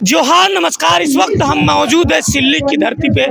जोहार नमस्कार। इस वक्त हम मौजूद है सिल्ली की धरती पे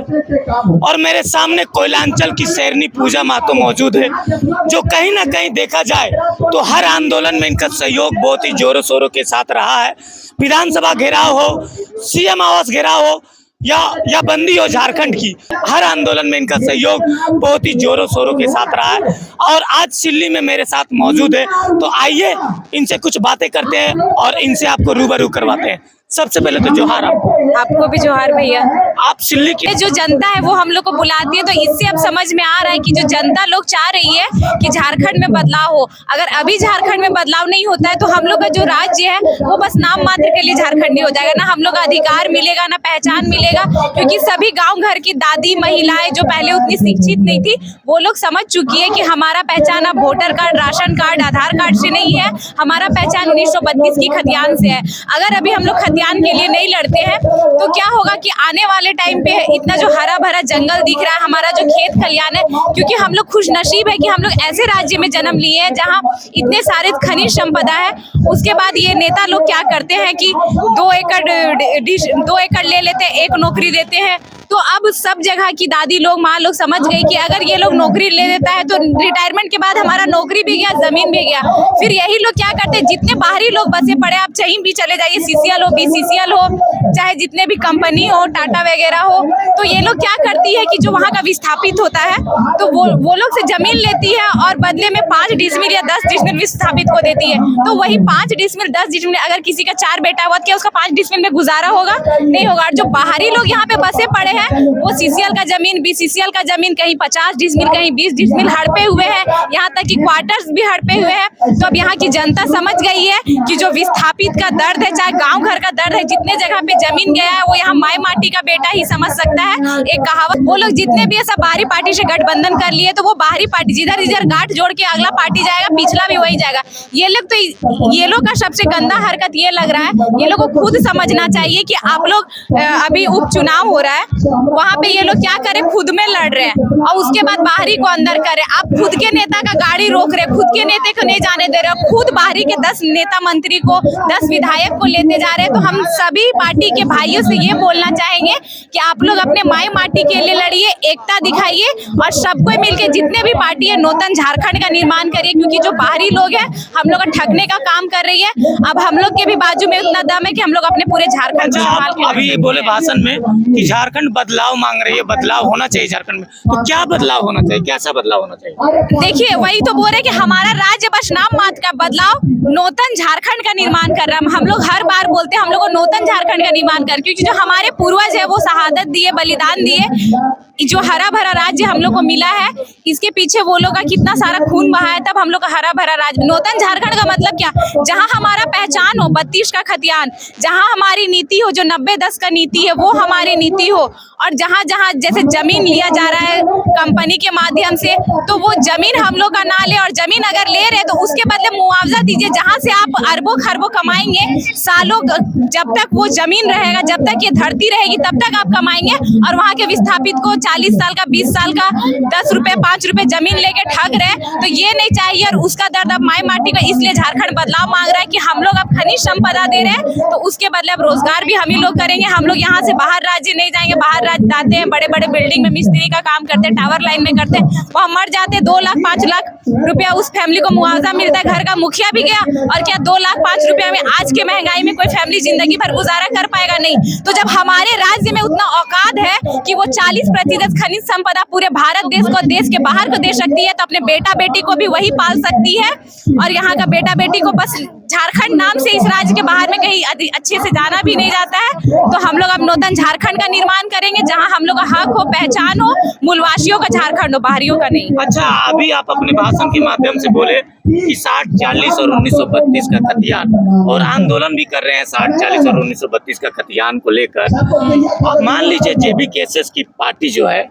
और मेरे सामने कोयलांचल की शेरनी पूजा महतो मौजूद है, जो कहीं ना कहीं देखा जाए तो हर आंदोलन में इनका सहयोग बहुत ही जोरों शोरों के साथ रहा है। विधानसभा घेराव हो, सीएम आवास घेराव हो या बंदी हो झारखंड की, हर आंदोलन में इनका सहयोग बहुत ही जोरों शोरों के साथ रहा है। और आज सिल्ली में मेरे साथ मौजूद है, तो आइए इनसे कुछ बातें करते हैं और इनसे आपको रूबरू करवाते हैं। सबसे पहले तो जोहार आपको भी जोहार भैया। आप सिल्ली की जो जनता है वो हम लोग को बुलाती है, तो इससे अब समझ में आ रहा है कि जो जनता लोग चाह रही है कि झारखंड में बदलाव हो। अगर अभी झारखंड में बदलाव नहीं होता है तो हम लोग का जो राज्य है वो बस नाम मात्र के लिए झारखंडी हो जाएगा। ना हम लोग का अधिकार मिलेगा, ना पहचान मिलेगा, क्योंकि सभी गाँव घर की दादी महिलाएं जो पहले उतनी शिक्षित नहीं थी, वो लोग समझ चुकी है कि हमारा पहचान अब वोटर कार्ड, राशन कार्ड, आधार कार्ड से नहीं है, हमारा पहचान 1932 की खतियान से है। अगर अभी हम लोग खतियान के लिए नहीं लड़ते हैं तो क्या होगा कि आने वाले टाइम पे इतना जो हरा भरा जंगल दिख रहा है, हमारा जो खेत खलियान है, क्योंकि हम लोग खुश नसीब है कि हम लोग ऐसे राज्य में जन्म लिए हैं जहां इतने सारे खनिज संपदा है। उसके बाद ये नेता लोग क्या करते हैं कि 2 एकड़ ले लेते हैं, 1 नौकरी देते हैं। तो अब सब जगह की दादी लोग, माँ लोग समझ गई कि अगर ये लोग नौकरी ले देता है तो रिटायरमेंट के बाद हमारा नौकरी भी गया, जमीन भी गया। फिर यही लोग क्या करते हैं, जितने बाहरी लोग बसे पड़े, आप कहीं भी चले जाइए, सीसीएल हो, बीसीसीएल हो, चाहे जितने भी कंपनी हो, टाटा वगैरह हो, तो ये लोग क्या करती है कि जो वहाँ का विस्थापित होता है तो वो लोग से जमीन लेती है और बदले में 5 डिसमिल या 10 डिसमिल विस्थापित को देती है। तो वही 5 डिसमिल 10 डिसमिल, अगर किसी का 4 बेटा हुआ, क्या उसका 5 डिसमिल में गुजारा होगा? नहीं होगा। जो बाहरी लोग यहाँ पे बसे पड़े हैं वो सीसीएल का जमीन, बीसीसीएल का जमीन कहीं 50 डिसमिल, कहीं 20 डिसमिल हड़पे हुए हैं, यहाँ तक कि क्वार्टर्स भी हड़पे हुए हैं। तो अब यहाँ की जनता समझ गई है कि जो विस्थापित का दर्द है, चाहे गांव घर का दर्द है, जितने जगह पे जमीन गया है वो यहाँ माई माटी का बेटा ही समझ सकता है। एक कहावत, वो लोग जितने भी सब बाहरी पार्टी से गठबंधन कर लिए, तो वो बाहरी पार्टी जिधर जिधर गांठ जोड़ के अगला पार्टी जाएगा, पिछला भी वही जाएगा। ये लोग का सबसे गंदा हरकत ये लग रहा है, ये लोग को खुद समझना चाहिए कि आप लोग अभी उपचुनाव हो रहा है, वहाँ पे ये लोग क्या करे, खुद में लड़ रहे हैं और उसके बाद बाहरी को अंदर करे। आप खुद के नेता का गाड़ी रोक रहे, खुद के नेता को नहीं जाने दे रहे, खुद बाहरी के 10 नेता मंत्री को, 10 विधायक को लेते जा रहे हैं। तो हम सभी पार्टी के भाइयों से ये बोलना चाहेंगे कि आप लोग अपने माई माटी के लिए लड़िए, एकता दिखाइए और सबको मिलकर जितने भी पार्टी है नूतन झारखंड का निर्माण करिए, क्योंकि जो बाहरी लोग हैं हम लोग का ठगने का काम कर रही है। अब हम लोग के भी बाजू में उतना दम है कि हम लोग अपने पूरे झारखंड अभी ये बोले भाषण में कि झारखंड बदलाव मांग रही है, बदलाव होना चाहिए झारखंड में, तो क्या बदलाव होना चाहिए, कैसा बदलाव होना चाहिए? देखिए, वही तो बोल रहे कि हमारा राज्य बस नाम मात्र का बदलाव, नूतन झारखंड का निर्माण कर रहा है। हम लोग हर बार बोलते हैं हम लोग को नूतन झारखंड का निर्माण कर, क्योंकि जो हमारे पूर्वज है वो शहादत दिए, बलिदान दिए, जो हरा भरा राज्य हम लोग को मिला है, इसके पीछे वो लोग का कितना सारा खून बहा है, तब हम लोग का हरा भरा राज्य। नूतन झारखंड का मतलब क्या, जहां हमारा पहचान हो 32 का खतियान, जहां हमारी नीति हो, जो 90-10 का नीति है वो हमारी नीति हो, और जहां जहां जैसे जमीन लिया जा रहा है कंपनी के माध्यम से, तो वो जमीन हम लोग का ना ले, और जमीन अगर ले रहे तो उसके बदले मुआवजा दीजिए, जहां से आप अरबों खरबों कमाएंगे सालों। जब तक वो जमीन रहेगा, जब तक ये धरती रहेगी, तब तक आप कमाएंगे। और वहाँ के विस्थापित को 40 साल का, 20 साल का 10 रुपए 5 रुपए जमीन लेके ठग रहे, तो ये नहीं चाहिए। और उसका दर्द अब माई माटी का, इसलिए झारखंड बदलाव मांग रहा है कि हम लोग अब खनिज संपदा दे रहे हैं, तो उसके बदले अब रोजगार भी हम ही लोग करेंगे। हम लोग यहाँ से बाहर राज्य नहीं जाएंगे। बाहर राज्य जाते हैं, बड़े बड़े बिल्डिंग में मिस्त्री का काम करते हैं, टावर लाइन में करते हैं, वहाँ मर जाते हैं, 2 लाख 5 लाख रुपया उस फैमिली को मुआवजा मिलता है, घर का मुखिया भी गया। और क्या 2 लाख 5 रुपया में आज के महंगाई में कोई फैमिली जिंदगी भर गुजारा कर पाएगा? नहीं। तो जब हमारे राज्य में उतना औकात है कि वो 40% खनिज संपदा पूरे भारत देश को, देश के बाहर को दे सकती है, तो अपने बेटा बेटी को भी वही पाल सकती है। और यहाँ का बेटा बेटी को बस झारखंड नाम से इस राज्य के बाहर में कहीं अच्छे से जाना भी नहीं जाता है। तो हम लोग अब नूतन झारखंड का निर्माण करेंगे, जहां हम लोग का हक हो, पहचान हो, मूलवासियों का झारखंड हो, बाहरियों का नहीं। अच्छा, अभी आप अपने भाषण के माध्यम से बोले कि 60, 40 और 1932 का खतियान, और आंदोलन भी कर रहे हैं 60, 40 और 1932 का खतियान को लेकर। मान लीजिए जेबी केसेस की पार्टी जो है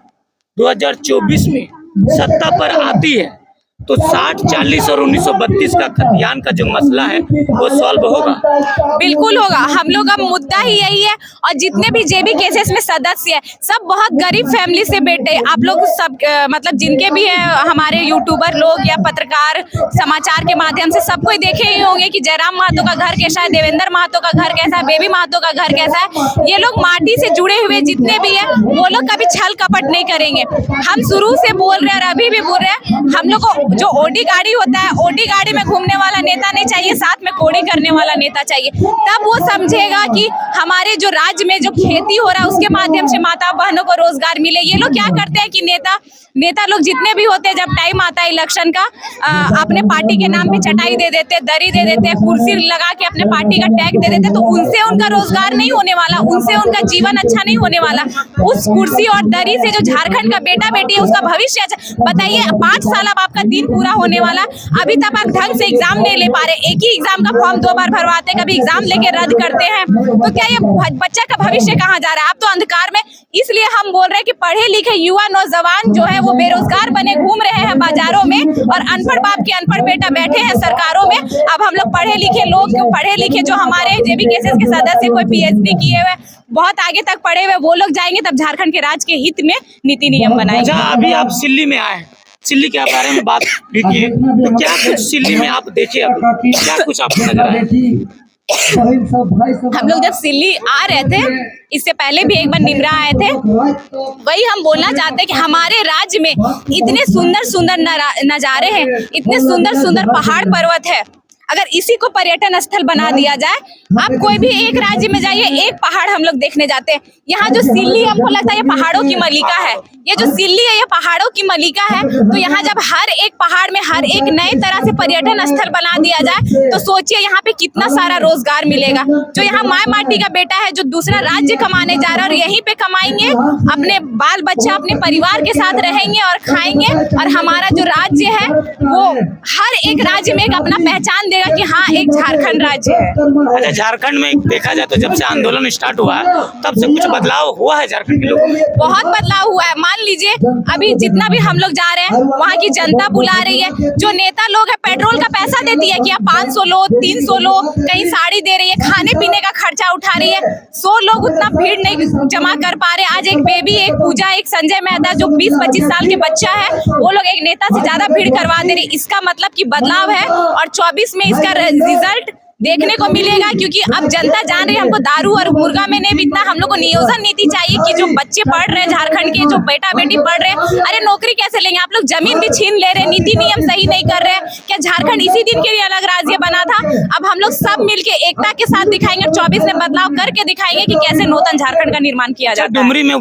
2024 में सत्ता पर आती है, तो 60, 40 और 1932 का खतियान का जो मसला है वो सॉल्व होगा। बिल्कुल होगा। हम लोग का मुद्दा ही यही है। और जितने भी जेबी केसेस में सदस्य है सब बहुत गरीब फैमिली से बेटे। आप लोग सब मतलब जिनके भी है हमारे यूट्यूबर लोग या पत्रकार समाचार के माध्यम से सब कोई देखे ही होंगे कि जयराम महतो का घर कैसा है, देवेंद्र महतो का घर कैसा है, बेबी महतो का घर कैसा है। ये लोग माटी से जुड़े हुए जितने भी है वो लोग कभी छल कपट नहीं करेंगे। हम शुरू से बोल रहे हैं और अभी भी बोल रहे हैं, हम लोग को जो ओडी गाड़ी होता है, ओडी गाड़ी में घूमने वाला नेता नहीं चाहिए, साथ में कोड़ी करने वाला नेता चाहिए। तब वो समझेगा कि हमारे जो राज्य में जो खेती हो रहा है उसके माध्यम से माता बहनों को रोजगार मिले। ये लोग क्या करते हैं कि नेता लोग जितने भी होते हैं, जब टाइम आता है इलेक्शन का, अपने पार्टी के नाम पे चटाई दे देते, दरी दे देते, कुर्सी लगा के अपने पार्टी का टैग दे देते। तो उनसे उनका रोजगार नहीं होने वाला, उनसे उनका जीवन अच्छा नहीं होने वाला। उस कुर्सी और दरी से जो झारखंड का बेटा बेटी है उसका भविष्य अच्छा। बताइए 5 साल अब आपका दिन पूरा होने वाला, अभी तक आप ढंग से एग्जाम नहीं ले पा रहे। एक ही एग्जाम का फॉर्म 2 बार भरवाते, कभी एग्जाम लेके रद्द करते हैं। तो क्या ये बच्चा का भविष्य कहाँ जा रहा है? आप तो अंधकार में। इसलिए हम बोल रहे हैं कि पढ़े लिखे युवा नौजवान जो है वो बेरोजगार बने घूम रहे हैं बाजारों में, और अनपढ़ बाप के अनपढ़ बेटा बैठे हैं सरकारों में। अब हम लोग पढ़े लिखे लोग, पढ़े लिखे जो हमारे जेबी केसेस के सदस्य, कोई PhD किए हुए, बहुत आगे तक पढ़े हुए, वो लोग जाएंगे तब झारखंड के राज्य के हित में नीति नियम बनाएंगे। अभी आप सिल्ली में आए, सिल्ली के बारे में बात भी किए, तो क्या कुछ सिल्ली में आप देखे, अभी क्या कुछ आपको नजर आया? हम लोग जब सिल्ली आ रहे थे, इससे पहले भी एक बार निमरा आए थे, वही हम बोलना चाहते हैं कि हमारे राज्य में इतने सुंदर सुंदर नज़ारे हैं, इतने सुंदर सुंदर पहाड़ पर्वत है। अगर इसी को पर्यटन स्थल बना दिया जाए, आप कोई भी एक राज्य में जाइए, एक पहाड़ हम लोग देखने जाते हैं। यहाँ जो सिल्ली हमको लगता है ये पहाड़ों की मलिका है। ये जो सिल्ली है ये पहाड़ों की मलिका है। तो यहाँ जब हर एक पहाड़ में हर एक नए तरह से पर्यटन स्थल बना दिया जाए तो सोचिए यहाँ पे कितना सारा रोजगार मिलेगा। जो यहाँ माय माटी का बेटा है जो दूसरा राज्य कमाने जा रहा है और यहीं पे कमाएंगे, अपने बाल बच्चा अपने परिवार के साथ रहेंगे और खाएंगे, और हमारा जो राज्य है वो हर एक राज्य में एक अपना पहचान देगा कि हाँ एक झारखंड राज्य है। अच्छा, झारखंड में देखा जाए तो जब से आंदोलन स्टार्ट हुआ तब से कुछ बदलाव हुआ है झारखंड के लोगों में? बहुत बदलाव हुआ है। मान लीजिए अभी जितना भी हम लोग जा रहे हैं वहाँ की जनता बुला रही है। जो नेता लोग है पेट्रोल का पैसा देती है कि आप 500 लो, 300 लो, कहीं साड़ी दे रही है, खाने पीने का खर्चा उठा रही है। 100 लोग उतना भीड़ नहीं जमा कर पा रहे। आज एक बेबी, एक पूजा, एक संजय मेहता जो 20-25 साल के बच्चा है, वो लोग एक नेता से ज्यादा भीड़ करवा दे रही। इसका मतलब कि बदलाव है और 24 में इसका रिजल्ट देखने को मिलेगा। क्योंकि अब जनता जान रही है हमको दारू और मुर्गा में नहीं बिकना। हम लोग को नियोजन नीति चाहिए कि जो बच्चे पढ़ रहे हैं झारखंड के, जो बेटा बेटी पढ़ रहे हैं, अरे नौकरी कैसे लेंगे? आप लोग जमीन भी छीन ले रहे हैं, नीति नियम सही नहीं कर रहे हैं। क्या झारखंड इसी दिन के लिए अलग राज्य बना था? अब हम लोग सब मिलके एकता के साथ दिखाएंगे, 24 में बदलाव करके दिखाएंगे कि कैसे नूतन झारखंड का निर्माण किया जाता है। डुमरी में